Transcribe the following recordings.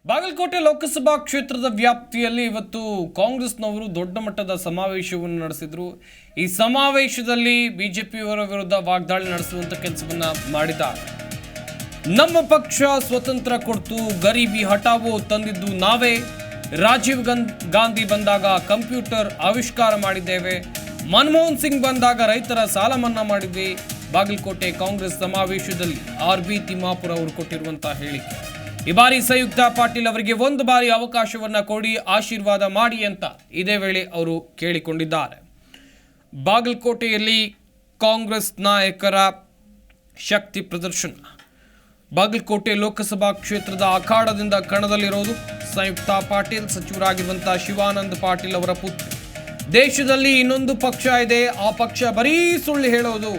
ಬಾಗಲಕೋಟೆ ಲೋಕಸಭಾ ಕ್ಷೇತ್ರದ ವ್ಯಾಪ್ತಿಯಲ್ಲಿ ಇವತ್ತು ಕಾಂಗ್ರೆಸ್ನವರು ದೊಡ್ಡ ಮಟ್ಟದ ಸಮಾವೇಶವನ್ನು ನಡೆಸಿದ್ರು. ಈ ಸಮಾವೇಶದಲ್ಲಿ ಬಿಜೆಪಿಯವರ ವಿರುದ್ಧ ವಾಗ್ದಾಳಿ ನಡೆಸುವಂತ ಕೆಲಸವನ್ನ ಮಾಡಿದ್ದಾರೆ. ನಮ್ಮ ಪಕ್ಷ ಸ್ವತಂತ್ರ ಕೊಡ್ತು, ಗರೀಬಿ ಹಟಾವೋ ತಂದಿದ್ದು ನಾವೇ, ರಾಜೀವ್ ಗಾಂಧಿ ಬಂದಾಗ ಕಂಪ್ಯೂಟರ್ ಆವಿಷ್ಕಾರ ಮಾಡಿದ್ದೇವೆ, ಮನಮೋಹನ್ ಸಿಂಗ್ ಬಂದಾಗ ರೈತರ ಸಾಲ ಮನ್ನಾ ಮಾಡಿದ್ವಿ. ಬಾಗಲಕೋಟೆ ಕಾಂಗ್ರೆಸ್ ಸಮಾವೇಶದಲ್ಲಿ ಆರ್.ಬಿ. ತಿಮ್ಮಾಪುರ ಅವರು ಕೊಟ್ಟಿರುವಂತಹ ಹೇಳಿಕೆ. ಈ ಬಾರಿ ಸಂಯುಕ್ತ ಪಾಟೀಲ್ ಅವರಿಗೆ ಒಂದು ಬಾರಿ ಅವಕಾಶವನ್ನ ಕೊಡಿ, ಆಶೀರ್ವಾದ ಮಾಡಿ ಅಂತ ಇದೇ ವೇಳೆ ಅವರು ಕೇಳಿಕೊಂಡಿದ್ದಾರೆ. ಬಾಗಲಕೋಟೆಯಲ್ಲಿ ಕಾಂಗ್ರೆಸ್ ನಾಯಕರ ಶಕ್ತಿ ಪ್ರದರ್ಶನ. ಬಾಗಲಕೋಟೆ ಲೋಕಸಭಾ ಕ್ಷೇತ್ರದ ಅಖಾಡದಿಂದ ಕಣದಲ್ಲಿರೋದು ಸಂಯುಕ್ತ ಪಾಟೀಲ್, ಸಚಿವರಾಗಿರುವಂತಹ ಶಿವಾನಂದ ಪಾಟೀಲ್ ಅವರ ಪುತ್ರ. ದೇಶದಲ್ಲಿ ಇನ್ನೊಂದು ಪಕ್ಷ ಇದೆ, ಆ ಪಕ್ಷ ಬರೀ ಸುಳ್ಳು ಹೇಳೋದು.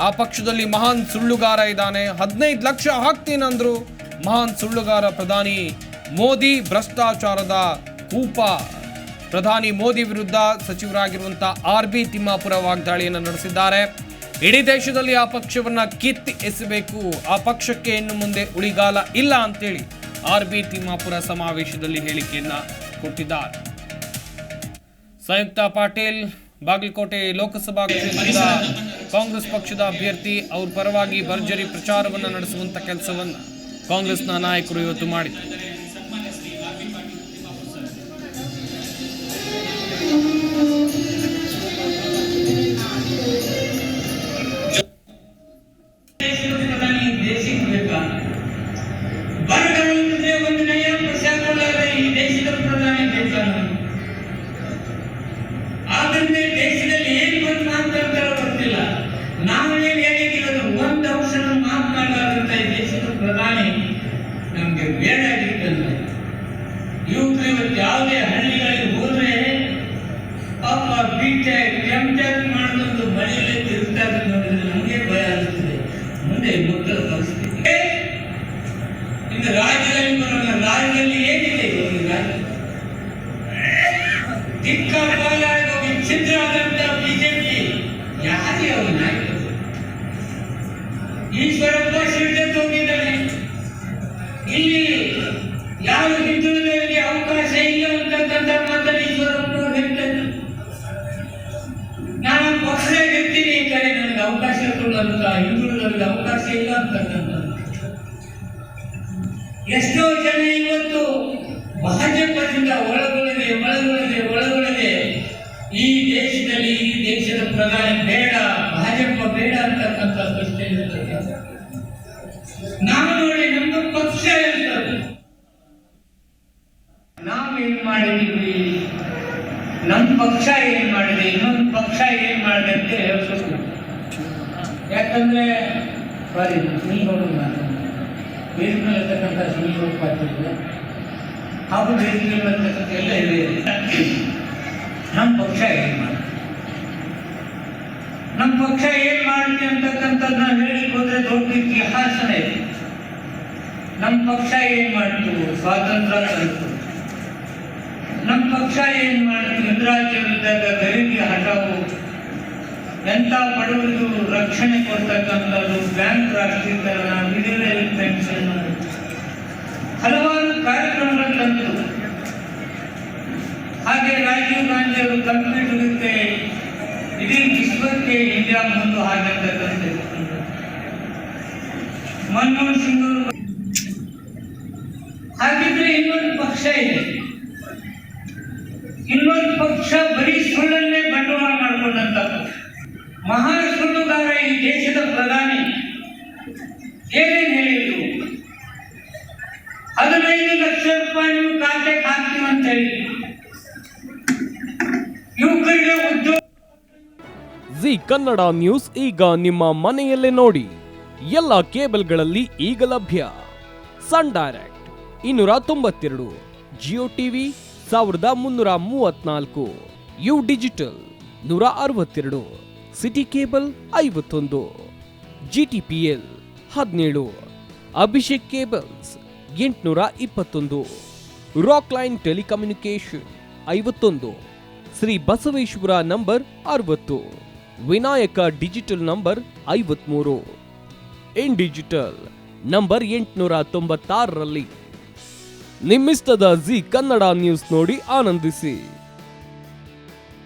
ಆ ಪಕ್ಷದಲ್ಲಿ ಮಹಾನ್ ಸುಳ್ಳುಗಾರ ಇದ್ದಾನೆ, 15 ಲಕ್ಷ ಹಾಕ್ತೀನಂದ್ರು ಮಹಾನ್ ಸುಳ್ಳುಗಾರ ಪ್ರಧಾನಿ ಮೋದಿ. ಭ್ರಷ್ಟಾಚಾರದ ಕೂಪ. ಪ್ರಧಾನಿ ಮೋದಿ ವಿರುದ್ಧ ಸಚಿವರಾಗಿರುವಂತಹ ಆರ್.ಬಿ. ತಿಮ್ಮಾಪುರ ವಾಗ್ದಾಳಿಯನ್ನು ನಡೆಸಿದ್ದಾರೆ. ಇಡೀ ದೇಶದಲ್ಲಿ ಆ ಪಕ್ಷವನ್ನ ಕಿತ್ತಿ ಎಸಬೇಕು, ಆ ಪಕ್ಷಕ್ಕೆ ಇನ್ನು ಮುಂದೆ ಉಳಿಗಾಲ ಇಲ್ಲ ಅಂತೇಳಿ ಆರ್.ಬಿ. ತಿಮ್ಮಾಪುರ ಸಮಾವೇಶದಲ್ಲಿ ಹೇಳಿಕೆಯನ್ನ ಕೊಟ್ಟಿದ್ದಾರೆ. ಸಂಯುಕ್ತ ಪಾಟೀಲ್ ಬಾಗಲಕೋಟೆ ಲೋಕಸಭಾ ಕ್ಷೇತ್ರದ ಕಾಂಗ್ರೆಸ್ ಪಕ್ಷದ ಅಭ್ಯರ್ಥಿ, ಅವ್ರ ಪರವಾಗಿ ಭರ್ಜರಿ ಪ್ರಚಾರವನ್ನು ನಡೆಸುವಂತ ಕೆಲಸವನ್ನ ಕಾಂಗ್ರೆಸ್ನ ನಾಯಕರು ಇವತ್ತು ಮಾಡಿದ್ದಾರೆ. ದೇಶದಲ್ಲಿ ಏನು ಬಂದು ಮಾತಾಡ್ತಾರೋ ಗೊತ್ತಿಲ್ಲ. ನಾವು ಏನು ಹೇಳಿರೋದು ಒಂದು ಅಂಶ ಮಾತನಾಡಲಾರಂತ ಈ ದೇಶದ ಪ್ರಧಾನಿ ನಮ್ಗೆ ಬೇಡ ಆಗಿರ್ತಂದ್ರೆ ಯುವಕರು ಇವತ್ತು ಯಾವುದೇ ಹಳ್ಳಿಗಳಿಗೆ ಹೋದ್ರೆ ಪಾಪ ಬಿಟೆಕ್ ಎಂಟೆಕ್ ಮಾಡೋದು ಮನೆಯಲ್ಲೇ ತಿರುಗ್ತಾ ಇರೋದು ನೋಡಿದ್ರೆ ನಮಗೆ ಭಯ ಆಗುತ್ತದೆ. ಮುಂದೆ ಮಕ್ಕಳ ಪರಿಸ್ಥಿತಿ ಇನ್ನು ರಾಜ್ಯದಲ್ಲಿ ಬರೋಣ. ರಾಜ್ಯದಲ್ಲಿ ಏನಿದೆ ದಿಕ್ಕಾಪಾಲಾಗಿ ವಿಚ್ಛಿದ್ರಾದಂತ ಬಿಜೆಪಿ ಯಾರೇ ಅವರ ನಾಯಕರು? ಈಶ್ವರಪ್ಪ ಶಿರ್ಡಕ್ಕೆ ಹೋಗಿದ್ದಾನೆ. ಇಲ್ಲಿ ಯಾವ ಹಿಂದುಳಿದವರಿಗೆ ಅವಕಾಶ ಇಲ್ಲ ಅಂತಕ್ಕಂಥ ಮಾತನ್ನು ಈಶ್ವರಪ್ಪ ಹೇಳ್ತಾರೆ. ನಾನು ಪಕ್ಷದಾಗ ಇರ್ತೀನಿ, ಈ ಕಡೆ ನನಗೆ ಅವಕಾಶ ಕೊಡುವಂತ ಹಿಂದುಳಿದವರಿಗೆ ಅವಕಾಶ ಇಲ್ಲ ಅಂತಕ್ಕಂಥ. ಎಷ್ಟೋ ಜನ ಇವತ್ತು ಭಾಜಪದಿಂದ ಒಳಗೊಳ್ಳದೆ ಈ ದೇಶದಲ್ಲಿ ಈ ದೇಶದ ಪ್ರಧಾನಿ ಬೇಡ, ಭಾಜಪ ಬೇಡ ಅಂತಕ್ಕಂಥ ಪ್ರಶ್ನೆ ಇರ್ತದೆ. ನಾವು ನೋಡಿ ನಮ್ಮ ಪಕ್ಷ ಇರ್ತದೆ, ನಾವೇನ್ ಮಾಡಿದೀವಿ, ನಮ್ಮ ಪಕ್ಷ ಏನ್ ಮಾಡಿದೆ, ಇನ್ನೊಂದು ಪಕ್ಷ ಏನ್ ಮಾಡಿದೆ ಅಂತ ಹೇಳ್ಬೇಕು. ಯಾಕಂದ್ರೆ ಸಾರಿ ಸುನೀಲ್ ನಾನು ಬೇಸಿನಲ್ಲಿರ್ತಕ್ಕಂಥ ಸುನೀಲ್ ಪಾಟೀಲ್ ಹಾಗೂ ಬೇಸಿನಲ್ಲಿರ್ತಕ್ಕಂಥ ಎಲ್ಲ ಇದೆ. ನಮ್ಮ ಪಕ್ಷ ಏನ್ ಮಾಡಿ, ನಮ್ಮ ಪಕ್ಷ ಏನ್ ಮಾಡ್ತೀವಿ ಅಂತಕ್ಕಂಥದ್ದನ್ನ ಹೇಳಿಕ್ ಹೋದ್ರೆ ದೊಡ್ಡ ಇತಿಹಾಸನೇ ಇದೆ. ನಮ್ಮ ಪಕ್ಷ ಏನ್ ಮಾಡ್ತೀವಿ, ಸ್ವಾತಂತ್ರ್ಯ ತಂತು. ನಮ್ಮ ಪಕ್ಷ ಏನ್ ಮಾಡ್ತೀವಿ, ಇಂದ್ರಾಜ್ಯವಿದ್ದಾಗ ಗರೀಬಿ ಹಟಾವು, ಎಂತ ಬಡವರಿಗೂ ರಕ್ಷಣೆ ಕೊಡ್ತಕ್ಕಂಥದ್ದು, ಬ್ಯಾಂಕ್ ರಾಷ್ಟ್ರೀಕರಣ, ವಿಧವೆ ಪೆನ್ಷನ್, ಹಲವಾರು ಕಾರ್ಯಕ್ರಮಗಳು ತಂತು. ಹಾಗೆ ರಾಜೀವ್ ಗಾಂಧಿ ಅವರು ಕಂಪ್ಯೂಟರ್ಗೆ ಇಡೀ ವಿಶ್ವಕ್ಕೆ ಇಂಡಿಯಾ ಮುಂದೆ ಹಾಗಂತಕ್ಕಂಥ ಮನಮೋಹನ್ ಸಿಂಗ್ ಅವರು. ಹಾಗಿದ್ರೆ ಇನ್ನೊಂದು ಪಕ್ಷ ಇದೆ, ಇನ್ನೊಂದು ಪಕ್ಷ ಬರೀ ಸುಳ್ಳನ್ನೇ ಬಂಡವಾಳ ಮಾಡಿಕೊಂಡಂತ ಮಹಾ ಸುಳ್ಳುಗಾರ ಈ ದೇಶದ ಪ್ರಧಾನಿ. ಏನೇನು ಹೇಳಿದ್ರು, 15 ಲಕ್ಷ ರೂಪಾಯಿ ನೀವು ಖಾತೆಗೆ ಹಾಕ್ತೀವಿ ಅಂತ ಹೇಳಿ ಯುವಕರಿಗೆ ಉದ್ಯೋಗ. ಜಿ ಕನ್ನಡ ನ್ಯೂಸ್ ಈಗ ನಿಮ್ಮ ಮನೆಯಲ್ಲೇ ನೋಡಿ. ಎಲ್ಲ ಕೇಬಲ್ಗಳಲ್ಲಿ ಈಗ ಲಭ್ಯ. Sun Direct 292, Jio TV 1334, U digital 162, city cable 51, GTPL 17, Abhishek cables 821, Rockline telecommunication 51, Shri Basaveshwara number 60, Vinayaka digital number 53, in digital number 896ರಲ್ಲಿ ನಿಮ್ಮಿಸ್ತದ ಜಿ ಕನ್ನಡ ನ್ಯೂಸ್ ನೋಡಿ ಆನಂದಿಸಿ.